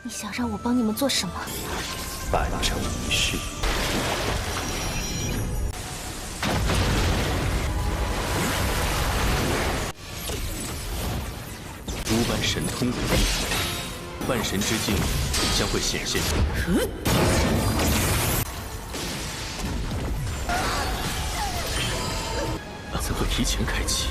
你想让我帮你们做什么？完成仪式。如般神通无力，万神之境将会显现出来。怎会提前开启？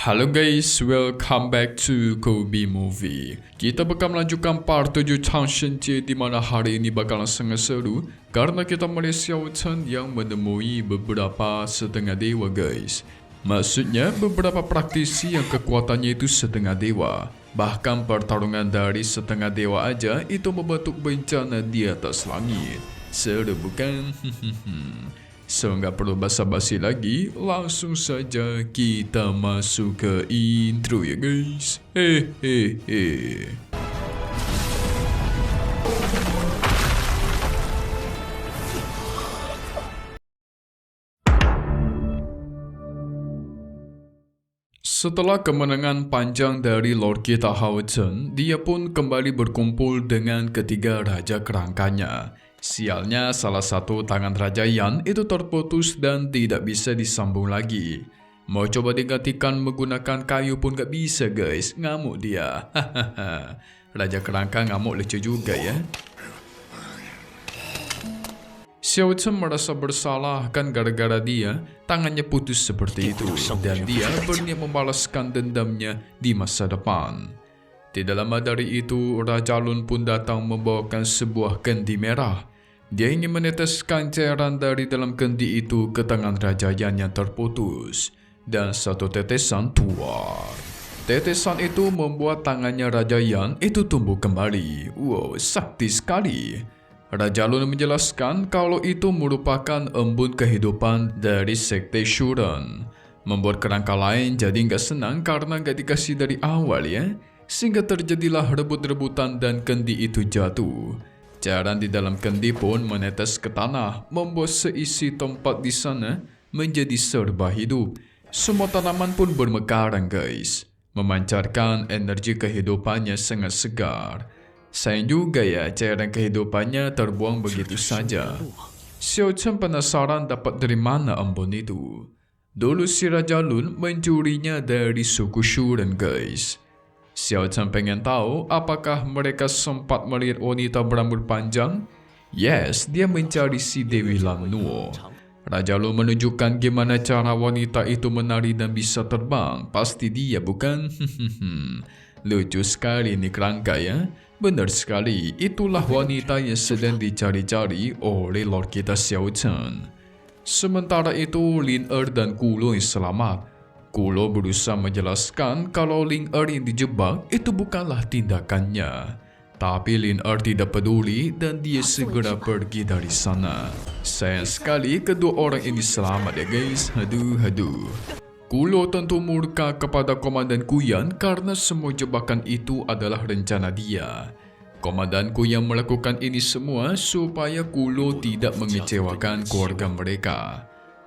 Halo guys, welcome back to Kobe Movie. Kita bakal melanjutkan part 7 Changshen Jie, di mana hari ini bakalan sangat seru karena kita melihat Xiao Chen yang menemui beberapa setengah dewa guys. Maksudnya beberapa praktisi yang kekuatannya itu setengah dewa. Bahkan pertarungan dari setengah dewa aja itu membentuk bencana di atas langit. Seru bukan? So, nggak perlu basa-basi lagi, langsung saja kita masuk ke intro ya guys. Hehehe. Setelah kemenangan panjang dari Lord kita Hao Chen, dia pun kembali berkumpul dengan ketiga raja kerangkanya. Sialnya salah satu tangan Raja Yan itu terputus dan tidak bisa disambung lagi. Mau coba digantikan menggunakan kayu pun gak bisa guys, ngamuk dia. Raja kerangka ngamuk lucu juga ya. Xiao Chen merasa bersalah kan gara-gara dia tangannya putus seperti itu, dan dia berniat membalaskan dendamnya di masa depan. Tidak lama dari itu, Raja Lun pun datang membawakan sebuah kendi merah. Dia ingin meneteskan cairan dari dalam kendi itu ke tangan Raja Yan yang terputus, dan satu tetesan keluar. Tetesan itu membuat tangannya Raja Yan itu tumbuh kembali. Wow, sakti sekali. Raja Lun menjelaskan kalau itu merupakan embun kehidupan dari Sekte Shuren. Membuat kerangka lain jadi nggak senang karena nggak dikasih dari awal ya. Sehingga terjadilah rebut-rebutan dan kendi itu jatuh. Cairan di dalam kendi pun menetes ke tanah, membuat seisi tempat di sana menjadi serba hidup. Semua tanaman pun bermekaran guys, memancarkan energi kehidupannya sangat segar. Sayang juga ya cairan kehidupannya terbuang begitu saja. Xiao Chen penasaran dapat dari mana embun itu. Dulu si Raja Lun mencurinya dari suku Shuren guys. Xiao Chen pengen tahu apakah mereka sempat melihat wanita berambut panjang? Yes, dia mencari si Dewi Lan Nuo. Raja Lu menunjukkan gimana cara wanita itu menari dan bisa terbang. Pasti dia bukan? Lucu sekali nih kerangka ya. Benar sekali, itulah wanita yang sedang dicari-cari oleh Lord kita Xiao Chen. Sementara itu, Lin Er dan Kulo yang selamat. Kulo berusaha menjelaskan kalau Lin Er yang dijebak itu bukanlah tindakannya. Tapi Lin Er tidak peduli dan dia segera pergi dari sana. Sayang sekali kedua orang ini selamat ya guys. Aduh. Kulo tentu murka kepada Komandan Kuyan karena semua jebakan itu adalah rencana dia. Komandanku yang melakukan ini semua supaya Kulo tidak mengecewakan keluarga mereka.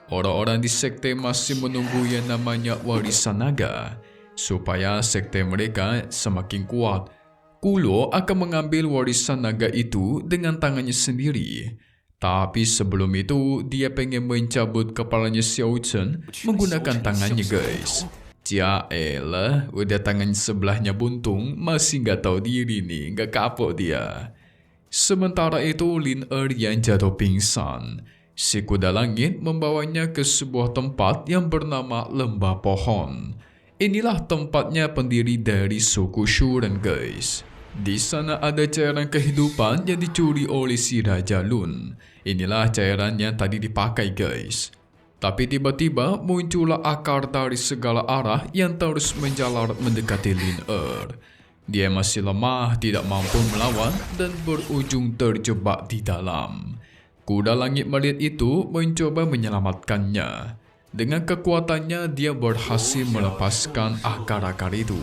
Orang-orang di sekte masih menunggu yang namanya warisan naga. Supaya sekte mereka semakin kuat, Kulo akan mengambil warisan naga itu dengan tangannya sendiri. Tapi sebelum itu, dia pengen mencabut kepalanya Xiao Chen menggunakan tangannya guys. Elah, udah tangan sebelahnya buntung, masih nggak tahu diri nih, nggak kapok dia. Sementara itu, Lin Er yang jatuh pingsan. Si kuda langit membawanya ke sebuah tempat yang bernama Lembah Pohon. Inilah tempatnya pendiri dari suku Shuren guys. Di sana ada cairan kehidupan yang dicuri oleh si Raja Lun. Inilah cairan yang tadi dipakai guys. Tapi tiba-tiba muncullah akar dari segala arah yang terus menjalar mendekati Lin Er. Dia masih lemah, tidak mampu melawan dan berujung terjebak di dalam. Kuda langit melihat itu mencoba menyelamatkannya. Dengan kekuatannya dia berhasil melepaskan akar-akar itu.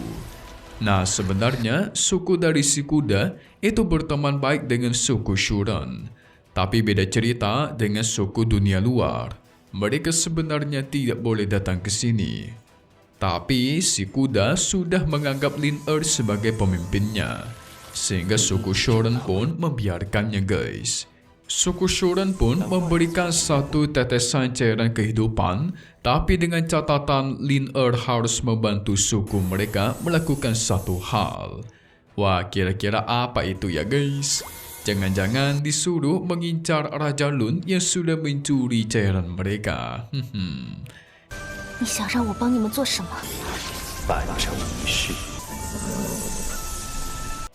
Nah sebenarnya suku dari si kuda itu berteman baik dengan suku Shuren. Tapi beda cerita dengan suku dunia luar. Mereka sebenarnya tidak boleh datang ke sini. Tapi si kuda sudah menganggap Lin sebagai pemimpinnya, sehingga suku Shoren pun membiarkannya guys. Suku Shoren pun memberikan satu tetesan cairan kehidupan, tapi dengan catatan Lin harus membantu suku mereka melakukan satu hal. Wah, kira-kira apa itu ya guys? Jangan-jangan disuruh mengincar Raja Lun yang sudah mencuri cairan mereka. 你想让我帮你们做什么？ 完成仪式。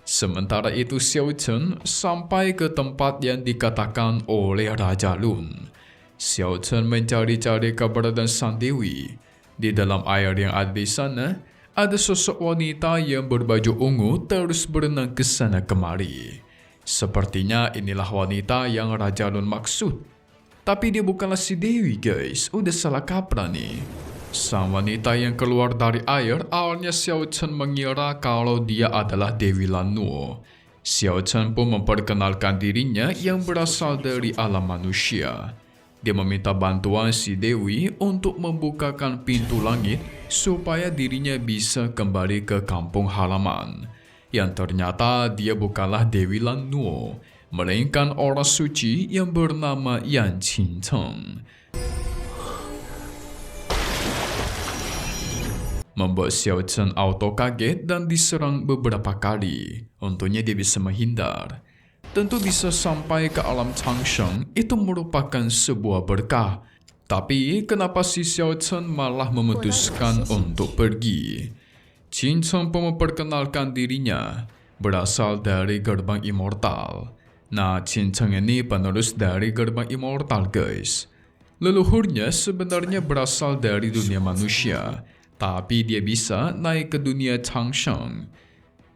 Sementara itu Xiao Chen sampai ke tempat yang dikatakan oleh Raja Lun. Xiao Chen mencari-cari keberadaan Sang Dewi. Di dalam air yang ada di sana, ada sosok wanita yang berbaju ungu terus berenang ke sana kemari. Sepertinya inilah wanita yang Raja Lun maksud. Tapi dia bukanlah si Dewi guys, udah salah kaprah nih. Sang wanita yang keluar dari air, awalnya Xiao Chen mengira kalau dia adalah Dewi Lannuo. Xiao Chen pun memperkenalkan dirinya yang berasal dari alam manusia. Dia meminta bantuan si Dewi untuk membukakan pintu langit supaya dirinya bisa kembali ke kampung halaman. Yang ternyata dia bukanlah Dewi Lannuo, melainkan orang suci yang bernama Yan Qingcheng. Membuat Xiao Chen auto kaget dan diserang beberapa kali. Untungnya dia bisa menghindar. Tentu bisa sampai ke alam Changsheng itu merupakan sebuah berkah. Tapi kenapa si Xiao Chen malah memutuskan untuk pergi? Qingcheng pun memperkenalkan dirinya berasal dari gerbang immortal. Nah, Qingcheng ini penerus dari gerbang immortal guys. Leluhurnya sebenarnya berasal dari dunia manusia, tapi dia bisa naik ke dunia Changsheng.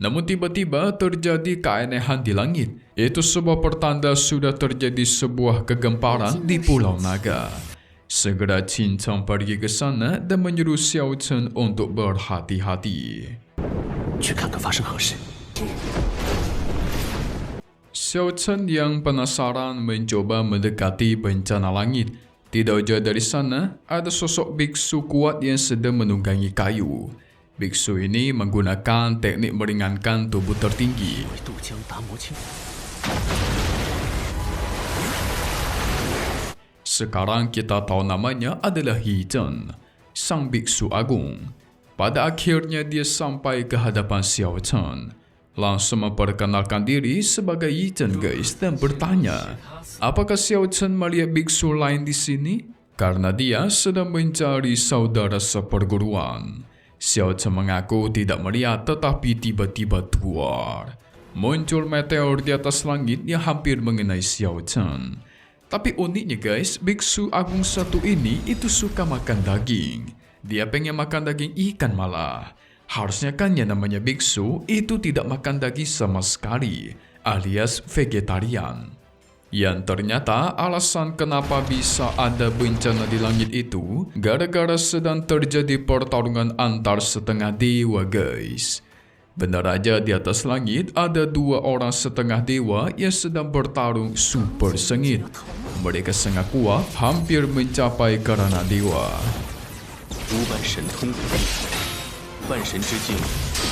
Namun tiba-tiba terjadi keanehan di langit. Itu sebuah pertanda sudah terjadi sebuah kegemparan di Pulau Naga. Segera Qingcheng pergi ke sana dan menyuruh Xiao Chen untuk berhati-hati. 去看看发生何事。 Xiao Chen yang penasaran mencoba mendekati bencana langit. Tidak jauh dari sana, ada sosok biksu kuat yang sedang menunggangi kayu. Biksu ini menggunakan teknik meringankan tubuh tertinggi. 渡江达摩青。 Sekarang kita tahu namanya adalah Yi Zhen, sang biksu agung. Pada akhirnya dia sampai ke hadapan Xiao Chen. Langsung memperkenalkan diri sebagai Yi Zhen guys dan bertanya, apakah Xiao Chen melihat biksu lain di sini? Karena dia sedang mencari saudara seperguruan. Xiao Chen mengaku tidak melihat, tetapi tiba-tiba keluar. Muncul meteor di atas langit yang hampir mengenai Xiao Chen. Tapi uniknya guys, biksu agung satu ini itu suka makan daging. Dia pengen makan daging ikan malah. Harusnya kan yang namanya biksu itu tidak makan daging sama sekali, alias vegetarian. Yang ternyata alasan kenapa bisa ada bencana di langit itu gara-gara sedang terjadi pertarungan antar setengah dewa guys. Benar aja di atas langit ada dua orang setengah dewa yang sedang bertarung super sengit. Mereka sangat kuat, hampir mencapai karana dewa. 无般神通古地，万神之境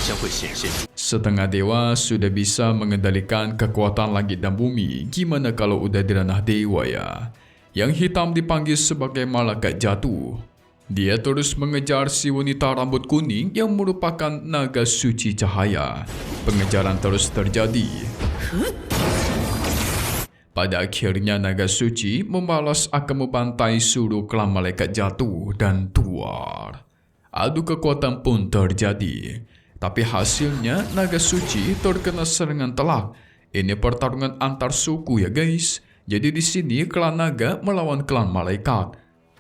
将会显现。 Setengah dewa sudah bisa mengendalikan kekuatan langit dan bumi. Gimana kalau udah di ranah dewa ya? Yang hitam dipanggil sebagai malaikat jatuh. Dia terus mengejar si wanita rambut kuning yang merupakan naga suci cahaya. Pengejaran terus terjadi. Pada akhirnya naga suci membalas akan membantai suruh klan malaikat jatuh dan keluar. Adu kekuatan pun terjadi. Tapi hasilnya naga suci terkena serangan telak. Ini pertarungan antar suku ya guys. Jadi di sini klan naga melawan klan malaikat.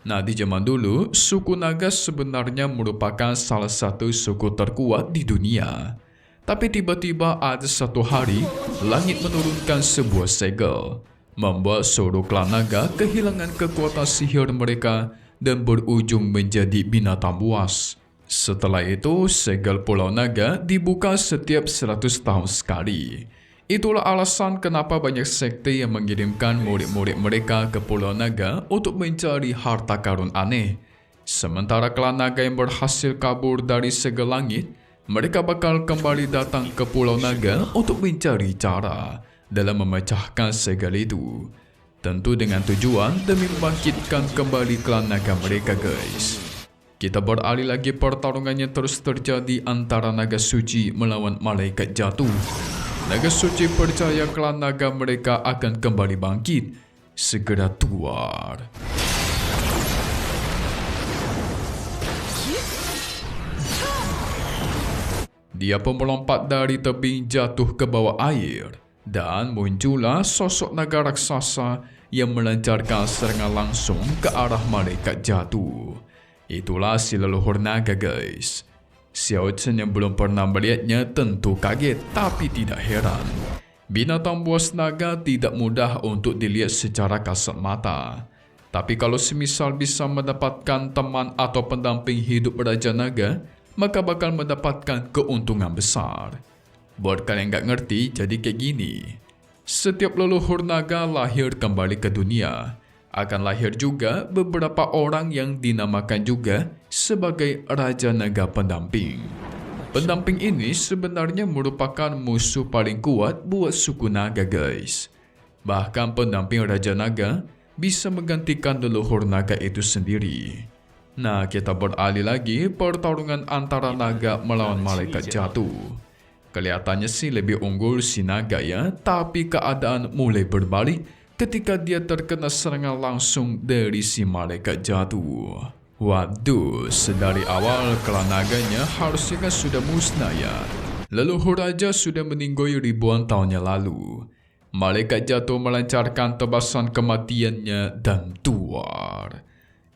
Nah, di zaman dulu suku naga sebenarnya merupakan salah satu suku terkuat di dunia. Tapi tiba-tiba ada satu hari langit menurunkan sebuah segel, membuat seluruh klan naga kehilangan kekuatan sihir mereka dan berujung menjadi binatang buas. Setelah itu, segel Pulau Naga dibuka setiap 100 tahun sekali. Itulah alasan kenapa banyak sekte yang mengirimkan murid-murid mereka ke Pulau Naga untuk mencari harta karun aneh. Sementara klan naga yang berhasil kabur dari segala langit, mereka bakal kembali datang ke Pulau Naga untuk mencari cara dalam memecahkan segala itu. Tentu dengan tujuan demi membangkitkan kembali klan naga mereka, guys. Kita beralih lagi, pertarungannya terus terjadi antara naga suci melawan malaikat jatuh. Naga suci percaya klan naga mereka akan kembali bangkit. Segera tuar. Dia pun melompat dari tebing jatuh ke bawah air. Dan muncullah sosok naga raksasa yang melancarkan serangan langsung ke arah malaikat jatuh. Itulah si leluhur naga, guys. Xiao Chen yang belum pernah melihatnya tentu kaget, tapi tidak heran. Binatang buas naga tidak mudah untuk dilihat secara kasat mata. Tapi kalau semisal bisa mendapatkan teman atau pendamping hidup Raja Naga, maka bakal mendapatkan keuntungan besar. Buat kalian yang gak ngerti, jadi kayak gini. Setiap leluhur naga lahir kembali ke dunia. Akan lahir juga beberapa orang yang dinamakan juga sebagai Raja Naga Pendamping. Pendamping ini sebenarnya merupakan musuh paling kuat buat suku naga, guys. Bahkan pendamping Raja Naga bisa menggantikan leluhur naga itu sendiri. Nah, kita beralih lagi pertarungan antara naga melawan malaikat jatuh. Kelihatannya sih lebih unggul si naga ya, tapi keadaan mulai berbalik ketika dia terkena serangan langsung dari si malaikat jatuh. Waduh, sedari awal klan naganya harusnya kan sudah musnah ya. Leluhur raja sudah meninggoy ribuan tahun yang lalu. Malaikat jatuh melancarkan tebasan kematiannya dan tuar.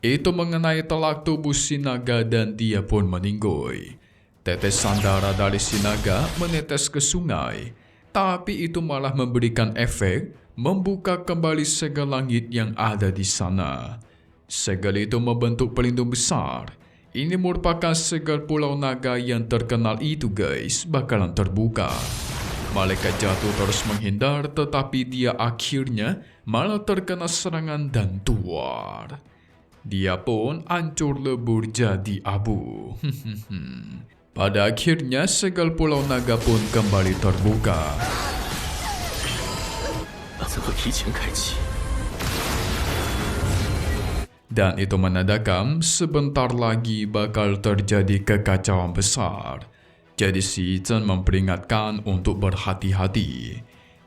Itu mengenai telak tubuh si naga dan dia pun meninggoy. Tetesan darah dari si naga menetes ke sungai, tapi itu malah memberikan efek membuka kembali segel langit yang ada di sana. Segel itu membentuk pelindung besar. Ini merupakan segel Pulau Naga yang terkenal itu, guys, bakalan terbuka. Malaikat jatuh terus menghindar, tetapi dia akhirnya malah terkena serangan dan tuar. Dia pun hancur lebur jadi abu. Pada akhirnya segel Pulau Naga pun kembali terbuka. Dan itu menandakan sebentar lagi bakal terjadi kekacauan besar. Jadi si Chen memperingatkan untuk berhati-hati.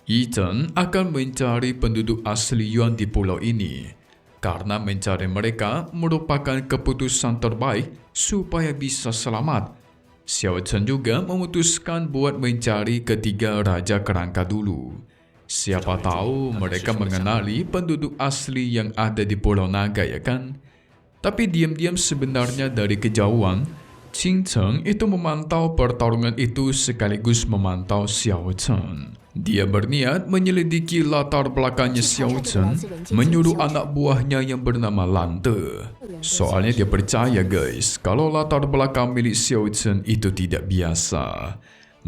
Chen akan mencari penduduk asli Yuan di pulau ini. Karena mencari mereka merupakan keputusan terbaik supaya bisa selamat. Xiao Chen juga memutuskan buat mencari ketiga Raja Kerangka dulu. Siapa tahu mereka mengenali penduduk asli yang ada di Pulau Naga, ya kan? Tapi diam-diam sebenarnya dari kejauhan, Qing Cheng itu memantau pertarungan itu sekaligus memantau Xiao Chen. Dia berniat menyelidiki latar belakangnya Xiao Chen, menyuruh anak buahnya yang bernama Lante. Soalnya dia percaya, guys, kalau latar belakang milik Xiao Chen itu tidak biasa.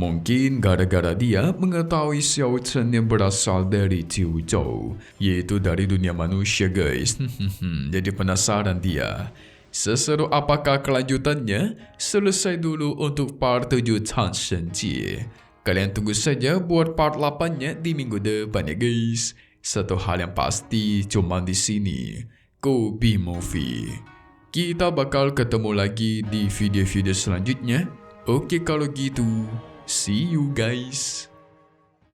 Mungkin gara-gara dia mengetahui Xiao Chen yang berasal dari Jiuzhou, yaitu dari dunia manusia, guys. Jadi penasaran dia. Seseru apakah kelanjutannya? Selesai dulu untuk part 7 Chang Shen Jie. Kalian tunggu saja buat part 8-nya di minggu depan ya, guys. Satu hal yang pasti cuma di sini, Kobe Movie. Kita bakal ketemu lagi di video-video selanjutnya. Oke kalau gitu, see you guys.